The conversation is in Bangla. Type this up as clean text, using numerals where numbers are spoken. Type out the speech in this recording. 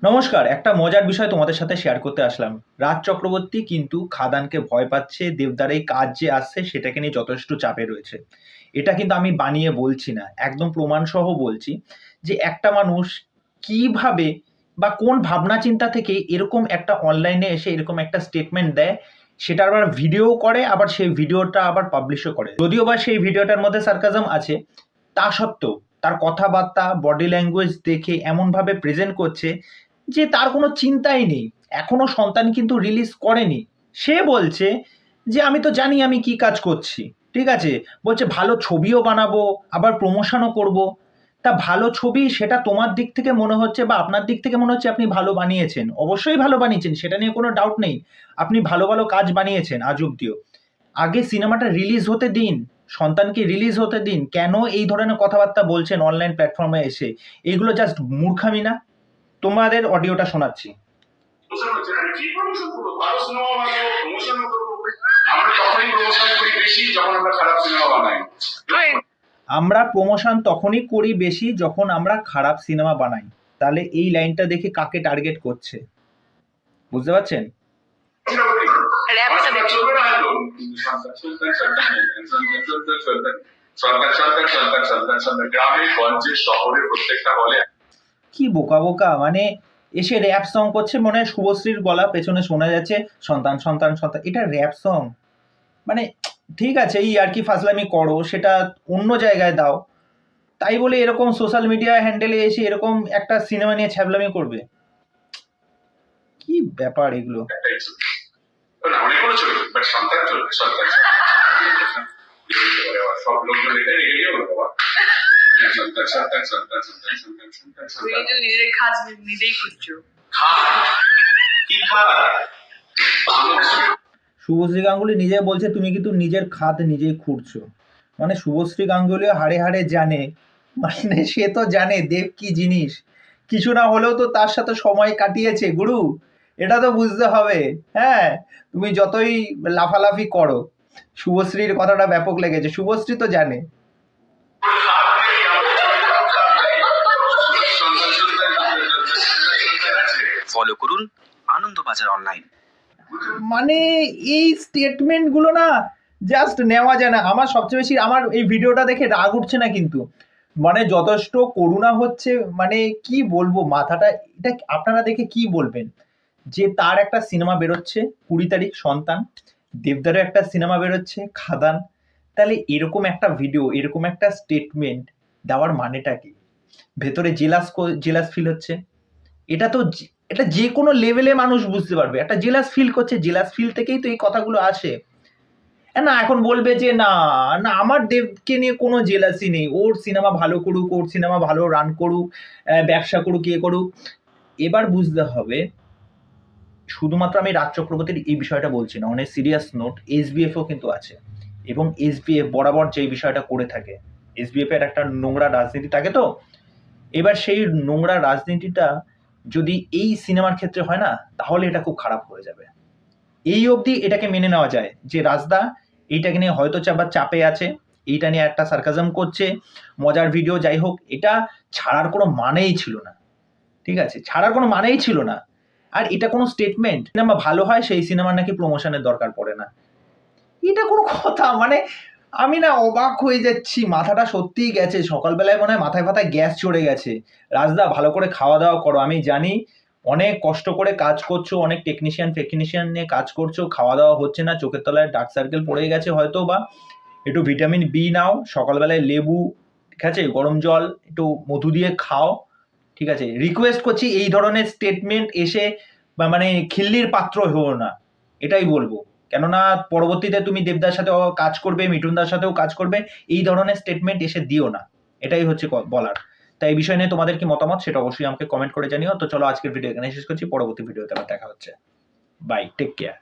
নমস্কার, একটা মজার বিষয় তোমাদের সাথে শেয়ার করতে আসলাম। রাজ চক্রবর্তী কিন্তু খাদানকে ভয় পাচ্ছে, দেবদার এই কাজ যে আসছে সেটাকে নিয়ে যথেষ্ট চাপে রয়েছে। এটা কিন্তু আমি বানিয়ে বলছি না, একদম প্রমাণসহ বলছি যে একটা মানুষ কিভাবে বা কোন ভাবনা চিন্তা থেকে এরকম একটা অনলাইনে এসে এরকম একটা স্টেটমেন্ট দেয়, সেটা আবার ভিডিও করে, আবার সেই ভিডিওটা আবার পাবলিশও করে। যদিও বা সেই ভিডিওটার মধ্যে সার্কাজম আছে, তা সত্ত্বেও তার কথাবার্তা, বডি ল্যাঙ্গুয়েজ দেখে এমনভাবে প্রেজেন্ট করছে যে তার কোনো চিন্তাই নেই। এখনো সন্তান কিন্তু রিলিজ করেনি। সে বলছে যে আমি তো জানি আমি কি কাজ করছি। ঠিক আছে? বলছে ভালো ছবিও বানাবো, আবার প্রমোশনও করব। তা ভালো ছবি সেটা তোমার দিক থেকে মনে হচ্ছে বা আপনার দিক থেকে মনে হচ্ছে আপনি ভালো বানিয়েছেন। অবশ্যই ভালো বানিয়েছেন, সেটা নিয়ে কোনো ডাউট নেই। আপনি ভালো ভালো কাজ বানিয়েছেন আজ অব্দিও। আগে সিনেমাটা রিলিজ হতে দিন, সন্তানকে রিলিজ হতে দিন। কেন এই ধরনের কথাবার্তা বলছেন অনলাইন প্ল্যাটফর্মে এসে? এগুলো জাস্ট মূর্খামি না? তোমাদের অডিওটা শোনাচ্ছি। আমরা প্রমোশন তখনই করি বেশি যখন আমরা খারাপ সিনেমা বানাই। তাহলে এই লাইনটা দেখে কাকে টার্গেট করছে বুঝতে পারছেন? কি বোকা বোকা, মানে এসে র্যাপ সং করছে, মনে হয় শুভশ্রীর গলা পেছনে শোনা যাচ্ছে, সন্তান সন্তান সন্তান। এটা র্যাপ সং? মানে ঠিক আছে, এই আর কি ফাজলামি করো, সেটা অন্য জায়গায় দাও। তাই বলে এরকম সোশ্যাল মিডিয়া হ্যান্ডেলে এসে এরকম একটা সিনেমা নিয়ে ছ্যাবলামি করবে? কি ব্যাপার এগুলো? শুভশ্রী গাঙ্গুলি নিজে বলছে তুমি কিন্তু নিজের খাত নিজেই খুঁড়ছো। মানে শুভশ্রী গাঙ্গুলি হাড়ে হাড়ে জানে, মানে সে তো জানে দেব কি জিনিস। কিছু না হলেও তো তার সাথে সময় কাটিয়েছে গুরু, এটা তো বুঝতে হবে। হ্যাঁ, তুমি যতই লাফালাফি করো, শুভশ্রীর কথাটা ব্যাপক লেগেছে, শুভশ্রী তো জানে। ফলো করুন আনন্দবাজার অনলাইন। মানে এই স্টেটমেন্টগুলো না জাস্ট নেওয়া যায় না। আমার সবচেয়ে বেশি আমার এই ভিডিওটা দেখে রাগ উঠছে না কিন্তু, মানে যথেষ্ট করুণা হচ্ছে। মানে কি বলবো, মাথাটা এটা আপনারা দেখে কি বলবেন? যে তার একটা সিনেমা বেরোচ্ছে 20 তারিখ, সন্তান। দেবদারও একটা সিনেমা বেরোচ্ছে, খাদান। তাহলে এরকম একটা ভিডিও, এরকম একটা স্টেটমেন্ট দেওয়ার মানেটা কি? ভেতরে জেলাস জেলাস ফিল হচ্ছে। এটা তো এটা যে কোনো লেভেলে মানুষ বুঝতে পারবে, একটা জেলাস ফিল করছে। জেলাস ফিল থেকেই তো এই কথাগুলো আসে। না এখন বলবে যে না না আমার দেবকে নিয়ে কোনো জেলাসি নেই, ওর সিনেমা ভালো করুক, ওর সিনেমা ভালো রান করুক, ব্যবসা করুক, ইয়ে করুক। এবার বুঝতে হবে, শুধুমাত্র আমি রাজ চক্রবর্তীর এই বিষয়টা বলছি না, অনেক সিরিয়াস নোট, এসবিএফও কিন্তু আছে। এবং এসবিএফ বরাবর যে বিষয়টা করে থাকে, এসবিএফ এর একটা নোংরা রাজনীতি থাকে। তো এবার সেই নোংরা রাজনীতিটা যদি এই সিনেমার ক্ষেত্রে হয় না, তাহলে এটা খুব খারাপ হয়ে যাবে। এই অবধি এটাকে মেনে নেওয়া যায় যে রাজদা এইটাকে নিয়ে হয়তো চাপে আছে, এইটা নিয়ে একটা সার্কাজম করছে, মজার ভিডিও, যাই হোক, এটা ছাড়ার কোনো মানেই ছিল না। ঠিক আছে, ছাড়ার কোনো মানেই ছিল না। আর এটা কোনো স্টেটমেন্ট? সিনেমা ভালো হয় সেই সিনেমার নাকি প্রমোশনের দরকার পড়ে না। এটা কোনো কথা? মানে আমি না অবাক হয়ে যাচ্ছি, মাথাটা সত্যিই গেছে। সকালবেলায় মনে হয় মাথায় ফাথায় গ্যাস চড়ে গেছে। রাজদা ভালো করে খাওয়া দাওয়া করো, আমি জানি অনেক কষ্ট করে কাজ করছো, অনেক টেকনিশিয়ান নিয়ে কাজ করছো, খাওয়া দাওয়া হচ্ছে না, চোখের তলায় ডার্ক সার্কেল পড়ে গেছে হয়তো বা। একটু ভিটামিন বি নাও, সকালবেলায় লেবু, ঠিক আছে, গরম জল, একটু মধু দিয়ে খাও। ঠিক আছে, রিকোয়েস্ট করছি এই ধরনের স্টেটমেন্ট এসে বা মানে খিল্লির পাত্র হও না, এটাই বলবো। কেননা পরবর্তীতে তুমি দেবদার সাথেও কাজ করবে, মিঠুনদার সাথেও কাজ করবে, এই ধরনের স্টেটমেন্ট এসে দিও না। এটাই হচ্ছে বলার। তাই এই বিষয় নিয়ে তোমাদের কি মতামত সেটা অবশ্যই আমাকে কমেন্ট করে জানিও। তো চলো আজকের ভিডিও এখানে শেষ করছি, পরবর্তী ভিডিওতে আবার দেখা হচ্ছে। Bye, take care.